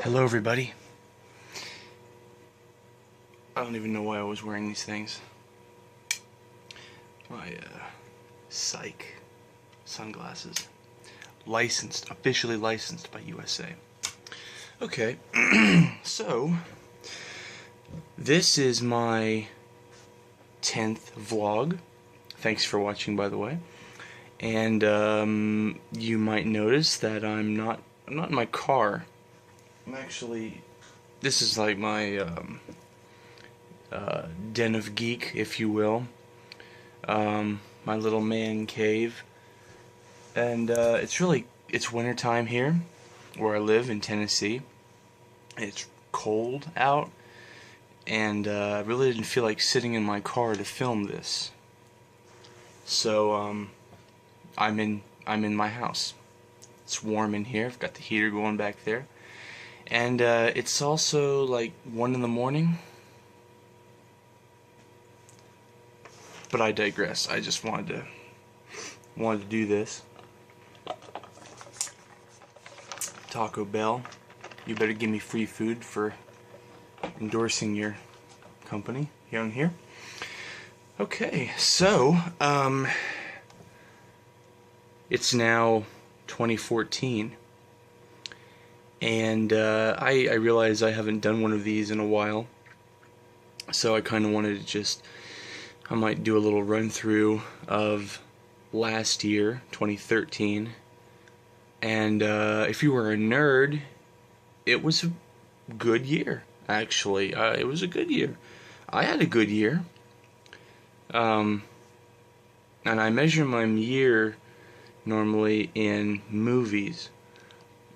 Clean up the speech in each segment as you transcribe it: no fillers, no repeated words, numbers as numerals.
Hello everybody. I don't even know why I was wearing these things. My psych sunglasses. Officially licensed by USA. Okay, so this is my 10th vlog. Thanks for watching, by the way. And you might notice that I'm not in my car. I'm actually, this is like my Den of Geek, if you will. My little man cave. And it's wintertime here, where I live in Tennessee. It's cold out, and I really didn't feel like sitting in my car to film this. So I'm in my house. It's warm in here. I've got the heater going back there, and it's also like 1 in the morning. But I digress. I just wanted to do this. Taco Bell, you better give me free food for endorsing your company down here. Okay, so it's now 2014, and I realize I haven't done one of these in a while, so I kind of wanted to I might do a little run through of last year, 2013. And if you were a nerd, it was a good year, actually. It was a good year. I had a good year. And I measure my year normally in movies.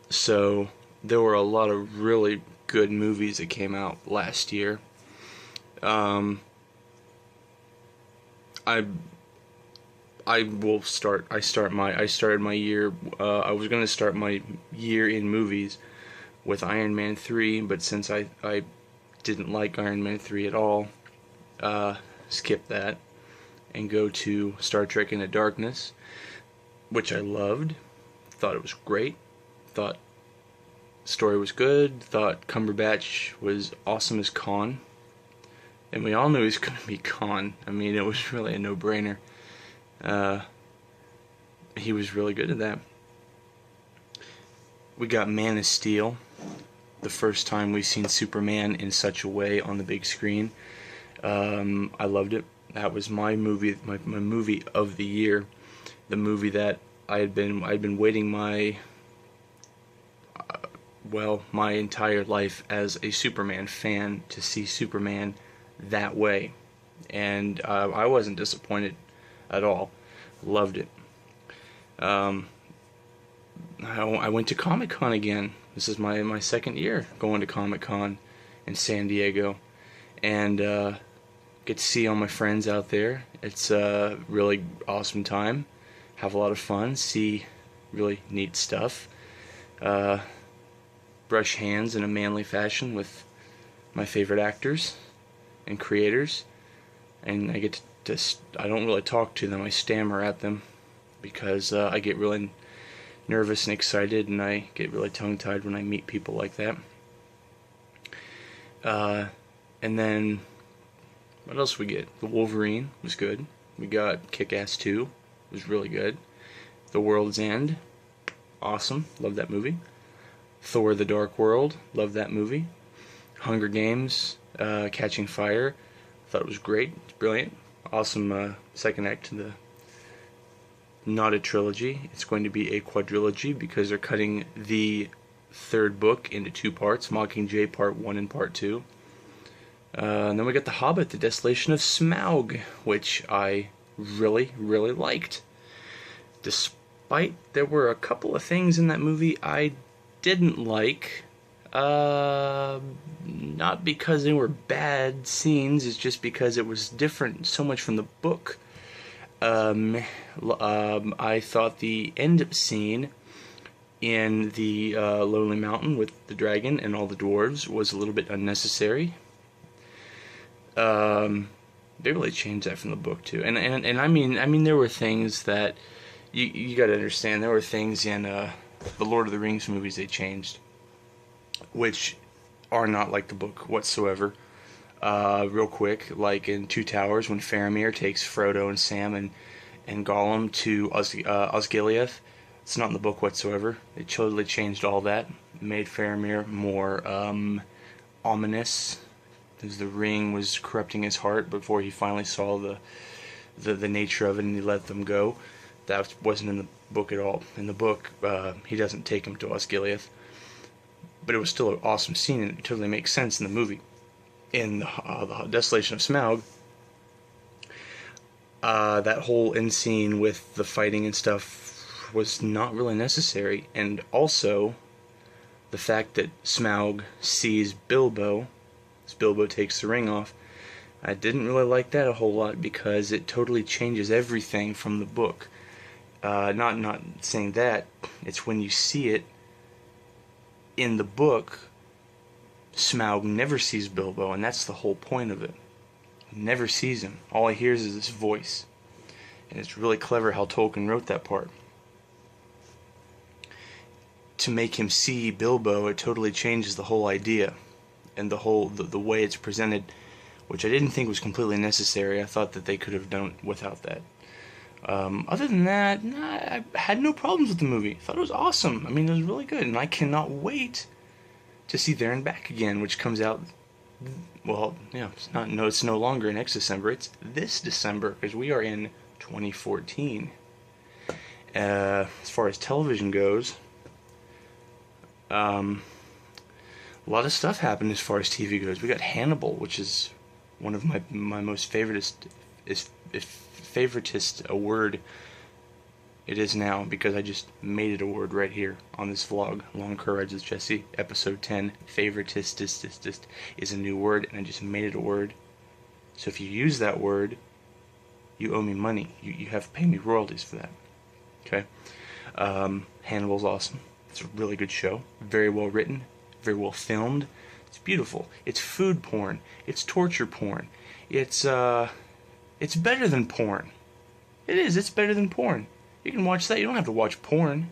So there were a lot of really good movies that came out last year. I started my year. I was going to start my year in movies with Iron Man 3, but since I didn't like Iron Man 3 at all, skip that and go to Star Trek Into Darkness, which I loved. Thought it was great. Thought the story was good. Thought Cumberbatch was awesome as Khan. And we all knew he was going to be Khan. I mean, it was really a no-brainer. He was really good at that. We got Man of Steel. The first time we've seen Superman in such a way on the big screen. I loved it. That was my movie, my movie of the year. The movie that I'd been waiting my entire life as a Superman fan to see Superman that way, and I wasn't disappointed at all. Loved it. I went to Comic-Con again. This is my second year going to Comic-Con in San Diego, and get to see all my friends out there. It's a really awesome time. Have a lot of fun. See really neat stuff. Brush hands in a manly fashion with my favorite actors and creators, and I get to I don't really talk to them. I stammer at them because I get really nervous and excited, and I get really tongue-tied when I meet people like that. And then what else we get? The Wolverine was good. We got Kick-Ass 2, was really good. The World's End, awesome, love that movie. Thor: The Dark World, love that movie. Hunger Games, Catching Fire, thought it was great. It's brilliant. Awesome second act to the, not a trilogy, it's going to be a quadrilogy because they're cutting the third book into 2 parts, Mockingjay Part 1 and Part 2. And then we got The Hobbit, The Desolation of Smaug, which I really, really liked. Despite there were a couple of things in that movie I didn't like. Not because they were bad scenes, it's just because it was different so much from the book. I thought the end scene in the Lonely Mountain with the dragon and all the dwarves was a little bit unnecessary. They really changed that from the book too, and I mean there were things that you got to understand. There were things in the Lord of the Rings movies they changed. which are not like the book whatsoever. Real quick, like in Two Towers, when Faramir takes Frodo and Sam and Gollum to Osgiliath, it's not in the book whatsoever. They totally changed all that, made Faramir more ominous, because the ring was corrupting his heart before he finally saw the nature of it, and he let them go. That wasn't in the book at all. In the book, he doesn't take him to Osgiliath, but it was still an awesome scene, and it totally makes sense in the movie. In the Desolation of Smaug, that whole end scene with the fighting and stuff was not really necessary, and also the fact that Smaug sees Bilbo, as Bilbo takes the ring off, I didn't really like that a whole lot, because it totally changes everything from the book. Not saying that, it's when you see it in the book, Smaug never sees Bilbo, and that's the whole point of it. He never sees him. All he hears is this voice. And it's really clever how Tolkien wrote that part. To make him see Bilbo, it totally changes the whole idea and the way it's presented, which I didn't think was completely necessary. I thought that they could have done it without that. Other than that, I had no problems with the movie. I thought it was awesome. I mean, it was really good, and I cannot wait to see There and Back Again, which comes out, well, yeah, it's no longer next December, it's this December, because we are in 2014. As far as television goes, a lot of stuff happened as far as TV goes. We got Hannibal, which is one of my most favoritist a word it is now, because I just made it a word right here on this vlog. Long Car Rides with Jesse, episode 10. Favoritist is a new word, and I just made it a word. So if you use that word, you owe me money. You have to pay me royalties for that. Okay? Hannibal's awesome. It's a really good show. Very well written. Very well filmed. It's beautiful. It's food porn. It's torture porn. It's better than porn. It is. It's better than porn. You can watch that. You don't have to watch porn.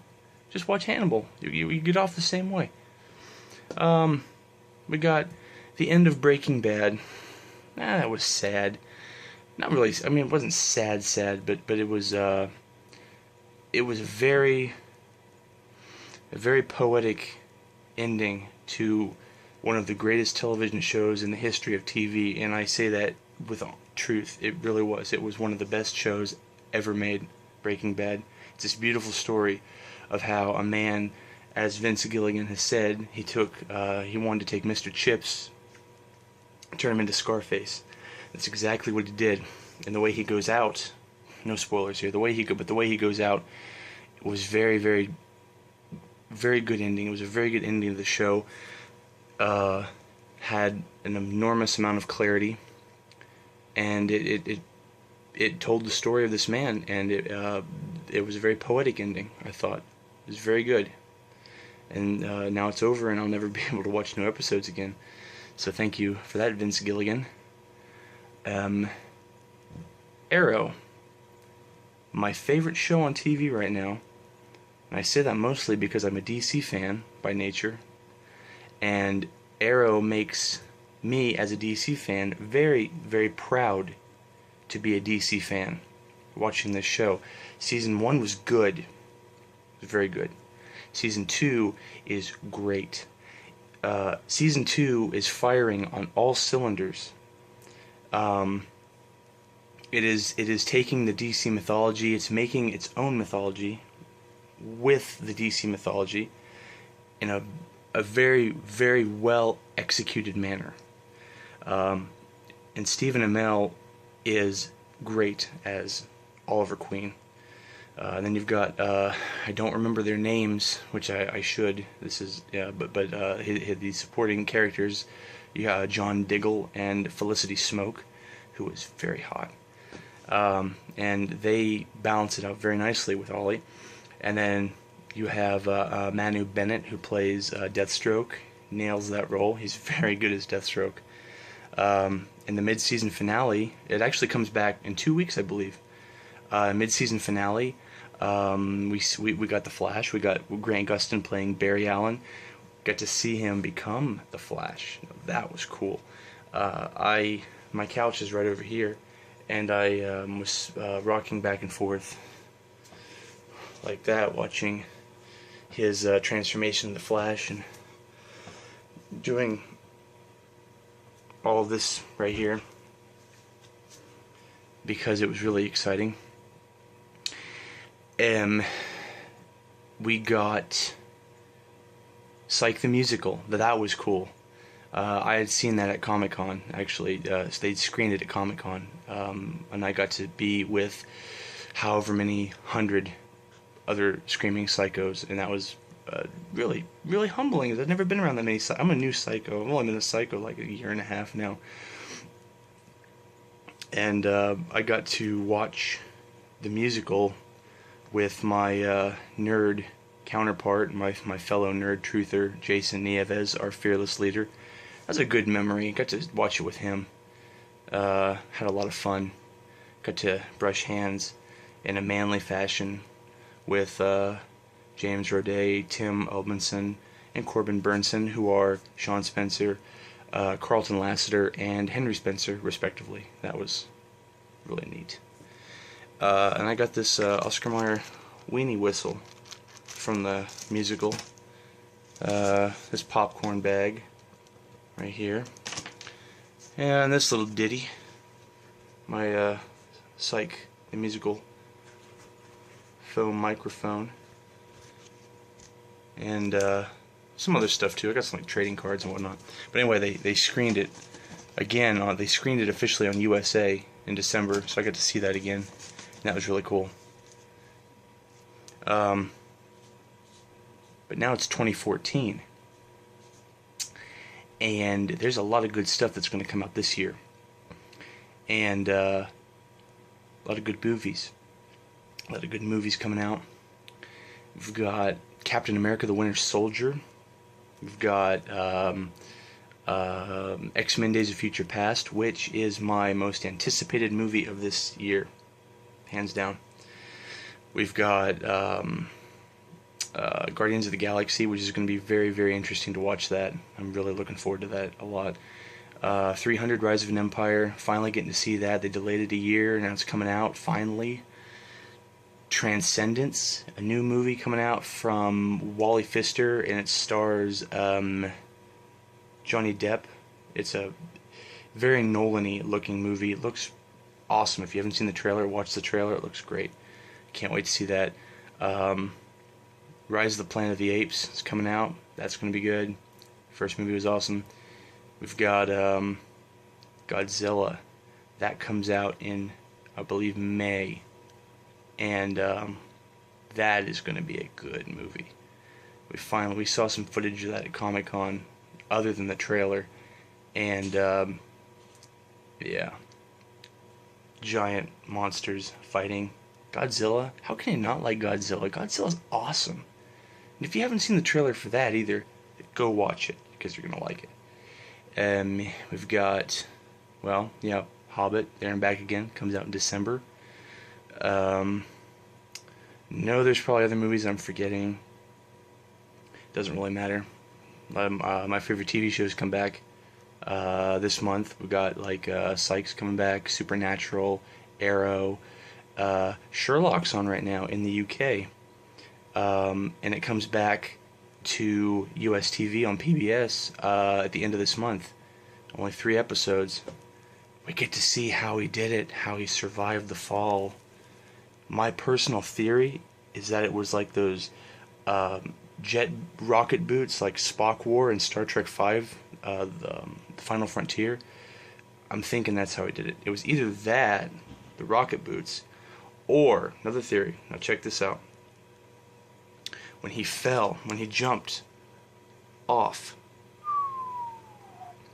Just watch Hannibal. You get off the same way. We got the end of Breaking Bad. That was sad. Not really. I mean, it wasn't sad, but it was a very poetic ending to one of the greatest television shows in the history of TV, and I say that with truth. It really was. It was one of the best shows ever made. Breaking Bad. It's this beautiful story of how a man, as Vince Gilligan has said, he wanted to take Mr. Chips, turn him into Scarface. That's exactly what he did. And the way he goes out, no spoilers here, the way he goes out was very, very, very good ending. It was a very good ending of the show. Had an enormous amount of clarity, and it told the story of this man, and it was a very poetic ending, I thought. It was very good. And now it's over, and I'll never be able to watch new episodes again. So thank you for that, Vince Gilligan. Arrow. My favorite show on TV right now, and I say that mostly because I'm a DC fan by nature, and Arrow makes me, as a DC fan, very, very proud to be a DC fan watching this show. Season 1 was good. It was very good. Season 2 is great. Season 2 is firing on all cylinders. It is taking the DC mythology, it's making its own mythology with the DC mythology in a very, very well executed manner. And Stephen Amell is great as Oliver Queen. And then you've got I don't remember their names, which I should. This is but the supporting characters. You got John Diggle and Felicity Smoke, who was very hot, and they balance it out very nicely with Ollie. And then you have Manu Bennett, who plays Deathstroke. Nails that role. He's very good as Deathstroke. In the mid-season finale, it actually comes back in 2 weeks, I believe. Mid-season finale, we got the Flash. We got Grant Gustin playing Barry Allen. got to see him become the Flash. That was cool. My couch is right over here, and I was rocking back and forth like that, watching his transformation into the Flash, and doing all of this right here because it was really exciting. We got Psych the Musical. That was cool. I had seen that at Comic-Con, actually. They screened it at Comic-Con, and I got to be with however many hundred other screaming psychos, and that was really, really humbling. I've never been around that many. I'm a new psycho. I've only been a psycho like a year and a half now, and I got to watch the musical with my nerd counterpart, my fellow nerd truther, Jason Nieves, our fearless leader. That was a good memory. Got to watch it with him. Had a lot of fun. Got to brush hands in a manly fashion with James Roday, Tim Albinson, and Corbin Burnson, who are Sean Spencer, Carlton Lasseter, and Henry Spencer, respectively. That was really neat. And I got this Oscar Mayer weenie whistle from the musical. This popcorn bag right here. And this little ditty. My Psych, the musical foam microphone. And some other stuff too. I got some like trading cards and whatnot. But anyway, they screened it again. They screened it officially on USA in December, so I got to see that again. And that was really cool. But now it's 2014. And there's a lot of good stuff that's going to come out this year. And a lot of good movies. A lot of good movies coming out. We've got Captain America the Winter Soldier. We've got X-Men Days of Future Past, which is my most anticipated movie of this year. Hands down. We've got Guardians of the Galaxy, which is going to be very, very interesting to watch that. I'm really looking forward to that a lot. 300 Rise of an Empire, finally getting to see that. They delayed it a year, now it's coming out, finally. Transcendence, a new movie coming out from Wally Pfister, and it stars Johnny Depp. It's a very Nolan-y looking movie. It looks awesome. If you haven't seen the trailer, watch the trailer. It looks great. Can't wait to see that. Rise of the Planet of the Apes is coming out. That's going to be good. First movie was awesome. We've got Godzilla. That comes out in, I believe, May. And that is going to be a good movie. We saw some footage of that at Comic-Con, other than the trailer. And, yeah. Giant monsters fighting. Godzilla. How can you not like Godzilla? Godzilla's awesome. And if you haven't seen the trailer for that either, go watch it, because you're going to like it. We've got, well, yeah, Hobbit, There and Back Again, comes out in December. No, there's probably other movies I'm forgetting. Doesn't really matter. My favorite TV shows come back this month. We've got like Psych's coming back, Supernatural, Arrow. Sherlock's on right now in the UK, and it comes back to US TV on PBS at the end of this month. Only 3 episodes. We get to see how he did it, how he survived the fall. My personal theory is that it was like those jet rocket boots like Spock wore in Star Trek V, the Final Frontier. I'm thinking that's how he did it. It was either that, the rocket boots, or, another theory, now check this out. When he fell, when he jumped off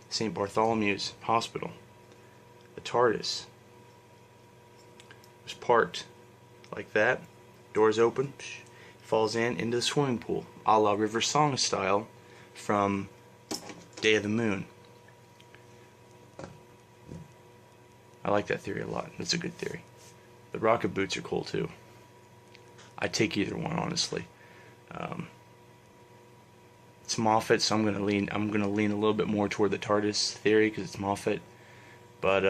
St. Bartholomew's Hospital, the TARDIS was parked like that, doors open, falls into the swimming pool, a la River Song style from Day of the Moon. I like that theory a lot. That's a good theory. The rocket boots are cool too. I'd take either one, honestly. It's Moffat, so I'm gonna lean a little bit more toward the TARDIS theory because it's Moffat. But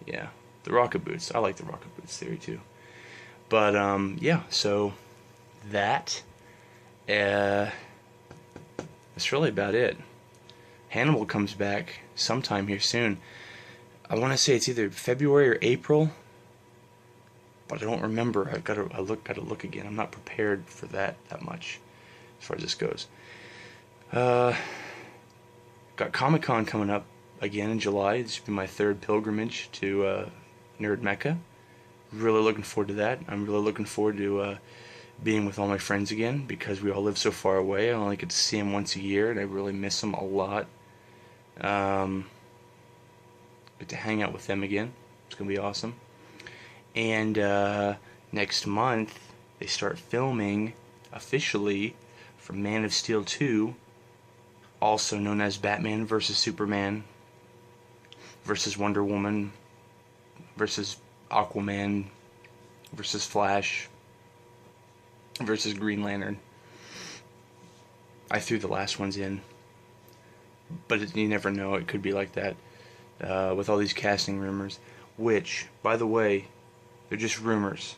yeah, the rocket boots. I like the rocket boots theory too. But yeah, so that that's really about it. Hannibal comes back sometime here soon. I want to say it's either February or April, but I don't remember. Gotta look again. I'm not prepared for that much as far as this goes. Got Comic-Con coming up again in July. This will be my third pilgrimage to Nerd Mecca. Really looking forward to that. I'm really looking forward to being with all my friends again because we all live so far away. I only get to see them once a year, and I really miss them a lot. Get to hang out with them again. It's gonna be awesome. And next month they start filming officially for Man of Steel 2, also known as Batman vs Superman versus Wonder Woman versus Aquaman versus Flash versus Green Lantern. I threw the last ones in, but you never know. It could be like that with all these casting rumors, which, by the way, they're just rumors.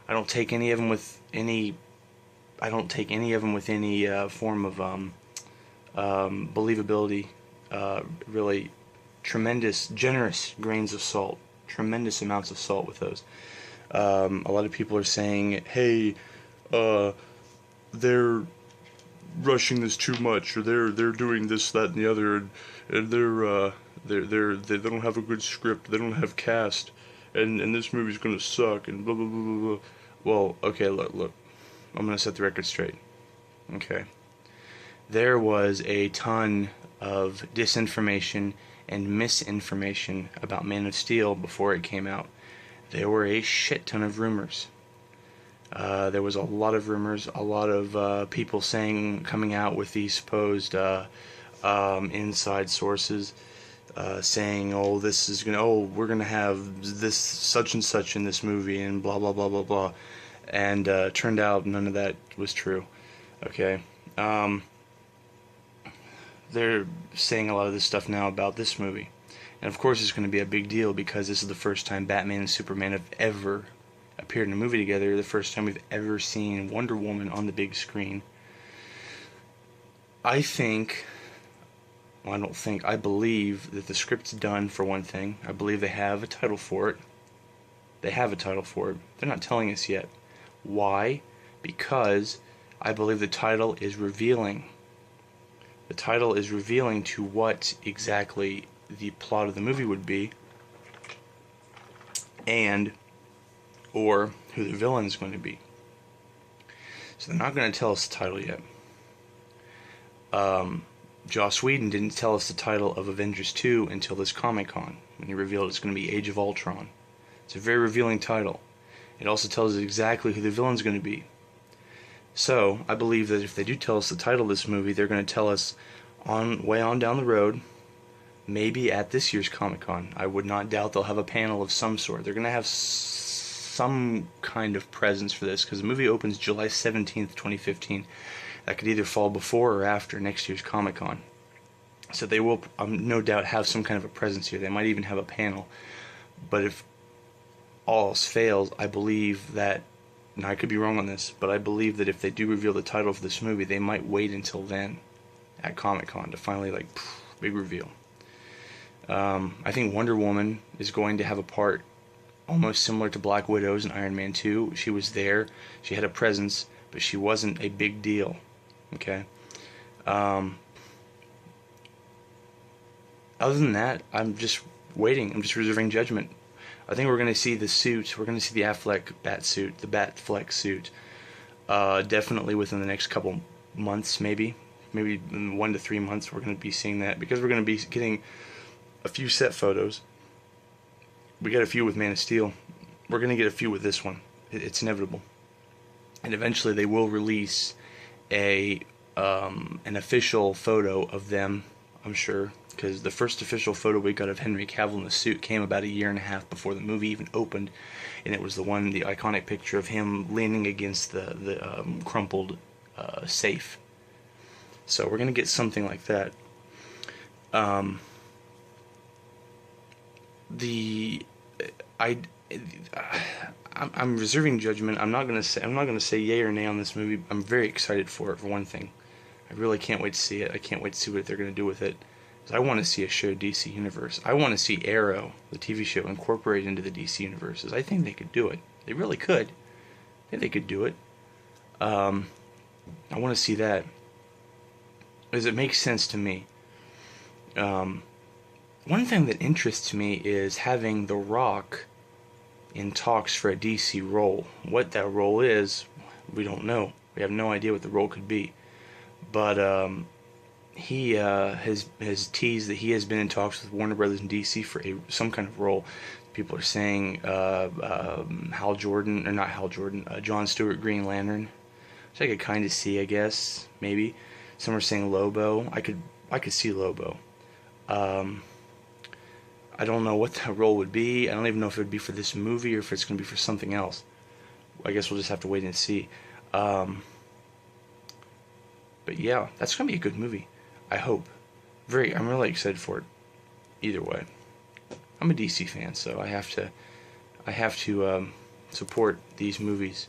I don't take any of them with any. I don't take any of them with any form of believability. Really, tremendous, generous grains of salt. Tremendous amounts of salt with those. A lot of people are saying, "Hey, they're rushing this too much, or they're doing this, that, and the other, and they don't have a good script, they don't have cast, and this movie's gonna suck, and blah blah blah blah blah." Well, okay, look, I'm gonna set the record straight. Okay, there was a ton of disinformation and misinformation about Man of Steel before it came out. There were a shit ton of rumors. There was a lot of rumors, a lot of people coming out with these supposed inside sources, saying, "Oh, we're gonna have this such and such in this movie," and blah blah blah blah blah. And turned out none of that was true. Okay, they're saying a lot of this stuff now about this movie, and of course it's going to be a big deal because this is the first time Batman and Superman have ever appeared in a movie together. The first time we've ever seen Wonder Woman on the big screen. I believe that the script's done, for one thing. I believe they have a title for it. They're not telling us yet. Why? Because I believe the title is revealing. The title is revealing to what exactly the plot of the movie would be, and or who the villain is going to be. So they're not going to tell us the title yet. Joss Whedon didn't tell us the title of Avengers 2 until this Comic-Con, when he revealed it's going to be Age of Ultron. It's a very revealing title. It also tells us exactly who the villain's going to be. So, I believe that if they do tell us the title of this movie, they're going to tell us way on down the road, maybe at this year's Comic-Con. I would not doubt they'll have a panel of some sort. They're going to have some kind of presence for this, because the movie opens July 17th, 2015. That could either fall before or after next year's Comic-Con. So they will, no doubt, have some kind of a presence here. They might even have a panel. But if all else fails, I believe that, and I could be wrong on this, but I believe that if they do reveal the title for this movie, they might wait until then at Comic-Con to finally, big reveal. I think Wonder Woman is going to have a part almost similar to Black Widow's in Iron Man 2. She was there, she had a presence, but she wasn't a big deal. Okay? Other than that, I'm just waiting. I'm just reserving judgment. I think we're going to see the suit. We're going to see the Affleck bat suit, the Batfleck suit, definitely within the next couple months, maybe in 1 to 3 months. We're going to be seeing that because we're going to be getting a few set photos. We got a few with Man of Steel. We're going to get a few with this one. It's inevitable. And eventually they will release an official photo of them, I'm sure, because the first official photo we got of Henry Cavill in the suit came about 1.5 years before the movie even opened, and it was the iconic picture of him leaning against the crumpled safe. So we're gonna get something like that. The I'm reserving judgment. I'm not gonna say yay or nay on this movie. I'm very excited for it, for one thing. I really can't wait to see it. I can't wait to see what they're gonna do with it. 'Cause I want to see a show DC Universe. I want to see Arrow, the TV show, incorporated into the DC universes. I think they could do it. They really could. I think they could do it. I want to see that, because it makes sense to me. One thing that interests me is having The Rock in talks for a DC role. What that role is, we don't know. We have no idea what the role could be. But he has teased that he has been in talks with Warner Brothers and DC for some kind of role. People are saying Hal Jordan, or not Hal Jordan, John Stewart Green Lantern, which I could kind of see, I guess, maybe. Some are saying Lobo. I could see Lobo. I don't know what that role would be. I don't even know if it would be for this movie or if it's going to be for something else. I guess we'll just have to wait and see. But yeah, that's going to be a good movie. I hope. I'm really excited for it. Either way, I'm a DC fan, so I have to support these movies.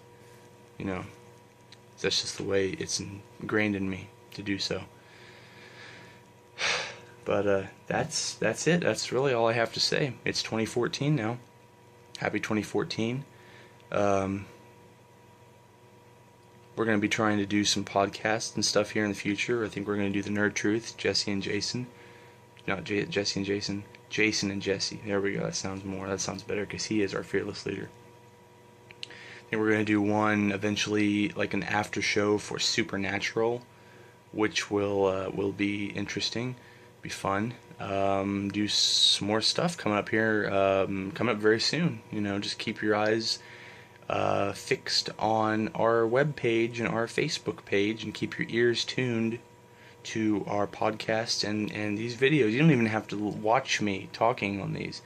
You know, that's just the way it's ingrained in me to do so. But that's it. That's really all I have to say. It's 2014 now. Happy 2014. We're going to be trying to do some podcasts and stuff here in the future. I think we're going to do the Nerd Truth, Jesse and Jason. Not Jesse and Jason. Jason and Jesse. There we go. That sounds better, because he is our fearless leader. I think we're going to do one eventually, like an after show for Supernatural, which will be interesting. Be fun. Do some more stuff coming up here, coming up very soon. You know, just keep your eyes fixed on our webpage and our Facebook page, and keep your ears tuned to our podcast and these videos. You don't even have to watch me talking on these.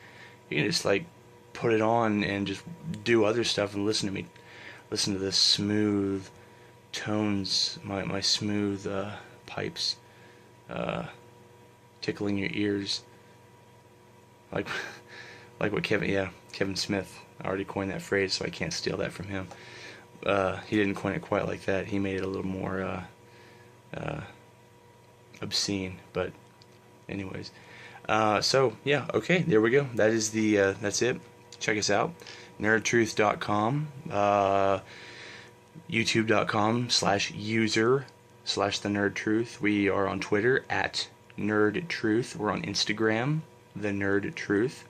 You can just like put it on and just do other stuff and listen to me. Listen to the smooth tones, my smooth pipes tickling your ears, like what Kevin Smith. I already coined that phrase, so I can't steal that from him. He didn't coin it quite like that. He made it a little more obscene, but anyways. So yeah, okay, there we go. That is that's it. Check us out, nerdtruth.com, youtube.com/user/thenerdtruth. We are on Twitter at nerdtruth. We're on Instagram, thenerdtruth.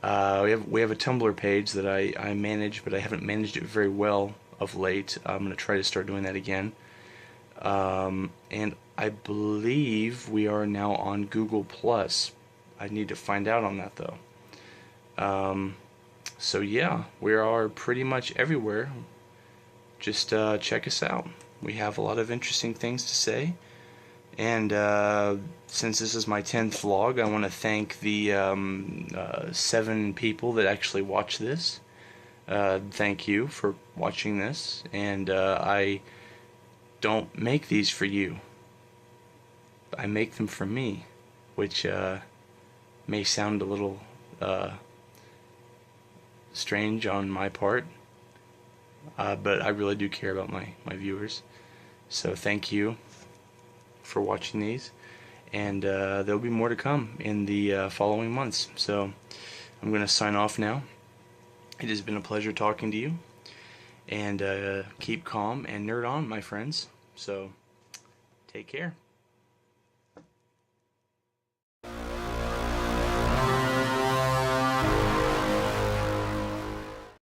We have a Tumblr page that I manage, but I haven't managed it very well of late. I'm going to try to start doing that again. And I believe we are now on Google Plus. I need to find out on that though. So yeah, we are pretty much everywhere. Just check us out. We have a lot of interesting things to say. And since this is my 10th vlog, I want to thank the 7 people that actually watch this. Thank you for watching this. And I don't make these for you. I make them for me, which may sound a little strange on my part. But I really do care about my viewers. So thank you for watching these, and there'll be more to come in the following months. So I'm going to sign off now. It has been a pleasure talking to you, and keep calm and nerd on, my friends. So take care.